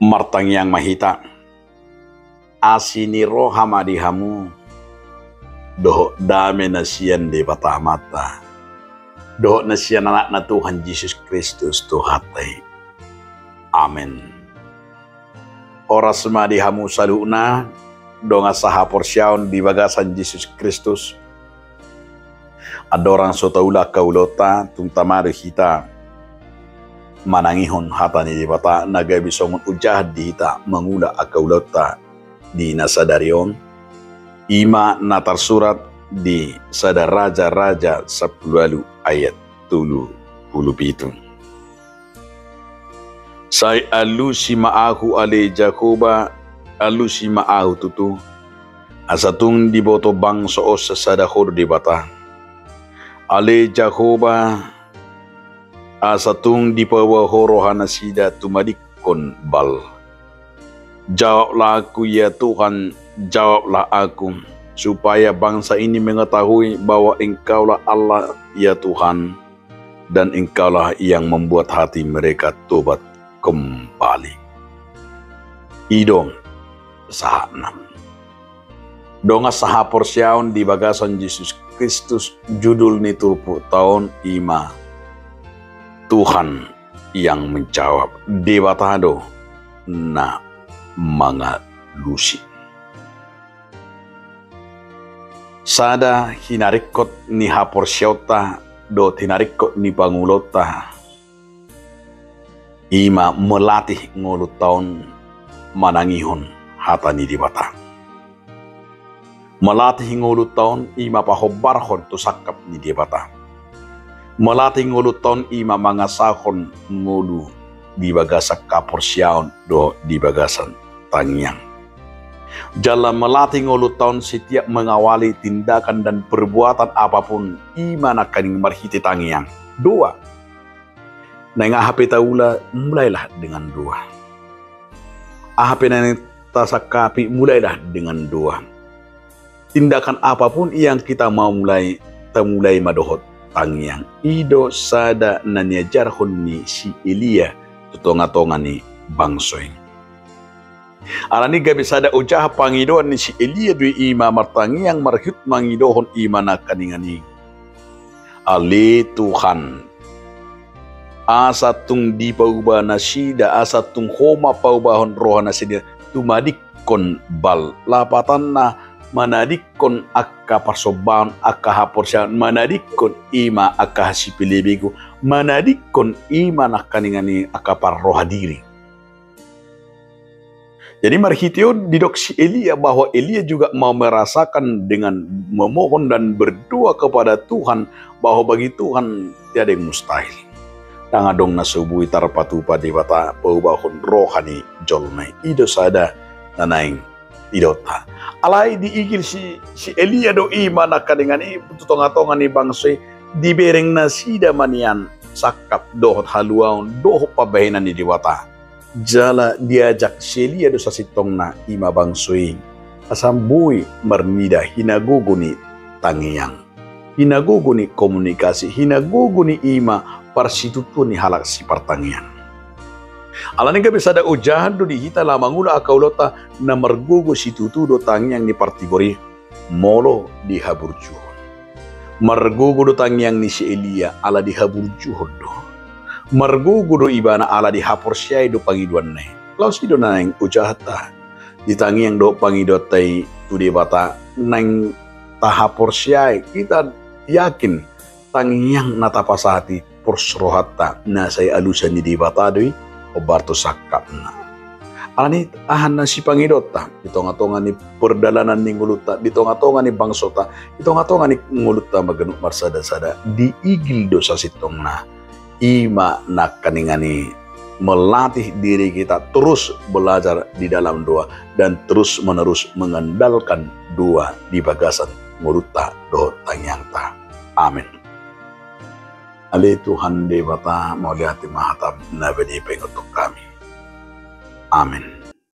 Martang yang mahita asini rohama dihamu doh dame nasian de batamata doh nasian anak na Tuhan Yesus Kristus tuhatai. Amin. Oras ma dihamu saluna donga saha porsyaon di bagasan Yesus Kristus. Adorang sotaula kaulota tungtamari hita manangihon hata ni dibata naga bisongon ujah di hita mengula akaulota di nasadarion ima natar surat di sada raja-raja 10 ayat 70. Sai alu si maahu ale Jakoba alu si maahu tutu asatung diboto bang soos sa sadahor di bata ale Jakoba asatung dipawa horohana sida tumadikon bal. Jawablah aku ya Tuhan, jawablah aku, supaya bangsa ini mengetahui bahwa Engkaulah Allah ya Tuhan, dan Engkaulah yang membuat hati mereka tobat kembali. Idong sahanam. Donga saha porsyaon di bagasan Yesus Kristus judul ni turpu tahun ima. Tuhan yang menjawab debatado na mga lusi. Sada hinarikot ni haporsyauta do hinarikot ni pangulota ima melatih ngulut taon manangihon hata ni dibata. Melatih ngulut taon ima pahobarhon tu sakap ni dibata. Melatih ngulut taon ima mangasahon ngulu di bagasak kaporsyaon do di bagasan tangyang. Dalam melatih ngulut taon setiap mengawali tindakan dan perbuatan apapun ima nakaning marhiti tangyang. 2. Neng ahape taula mulailah dengan 2. Ahape neng tasakapi mulailah dengan 2. Tindakan apapun yang kita mau mulai madohot tangyang ido sada nanyajarhon ni si Elia tutonga-tonga ni bangsoy. Alani gabi sada ujah pangidoan ni si Elia dui ima martangyang marhut mangidohon ima nakaningani. Ali Tuhan asatung di pauba nasida asatung homa paubahon roha nasida tumadikon bal lapatan na manadikon akka parsoban akka haporsyan manadikon ima akka hasipilibigo manadikon ima nakaningani akka parrohadiri. Jadi marhitio didok si Elia bahwa Elia juga mau merasakan dengan memohon dan berdoa kepada Tuhan bahwa bagi Tuhan tiada yang mustahil. Tangadong nasubui tarpatupa di bata paubahon rohani jolmai ido sada nanaing idota. Alai diigil si Elia do ima nakadengani tutonga-tonga ni bangsoy dibereng nasida manian sakap dohot haluaon dohot pabahinan ni diwata. Jala diajak si Elia do sasitong na ima bangsoy asambui marnida hinaguguni tangyang. Hinaguguni komunikasi, hinaguguni ima parsitutu ni halak si partangyan. Alani gabi sada ujahan do dihita lamangula akaulota na margugo si tutudo tangyang ni partigori molo di haburjuhon. Margugo do tangyang ni si Elia ala di haburjuhon do. Margugo do ibana ala di haporsyay do pangiduan na. Laos do na nang ujahata di tangyang do pangidotay tu di bata nang tahaporsyay kita yakin tangyang natapasati porsrohata na say alusan ni di bata doy o barto sakap na. Alani ahan na si Pangidota, ditonga-tonga ni perdalanan ni nguluta, ditonga-tonga ni bangsota, ditonga-tonga ni nguluta maganuk marsada-sada, diigil do sa sitong na. Ima nakaningani melatih diri kita terus belajar di dalam doa dan terus menerus mengandalkan doa di bagasan nguluta do tangyangta. Amin. Ali Tuhan debata mau lihat mahatab nabadi pengutuk kami. Amin.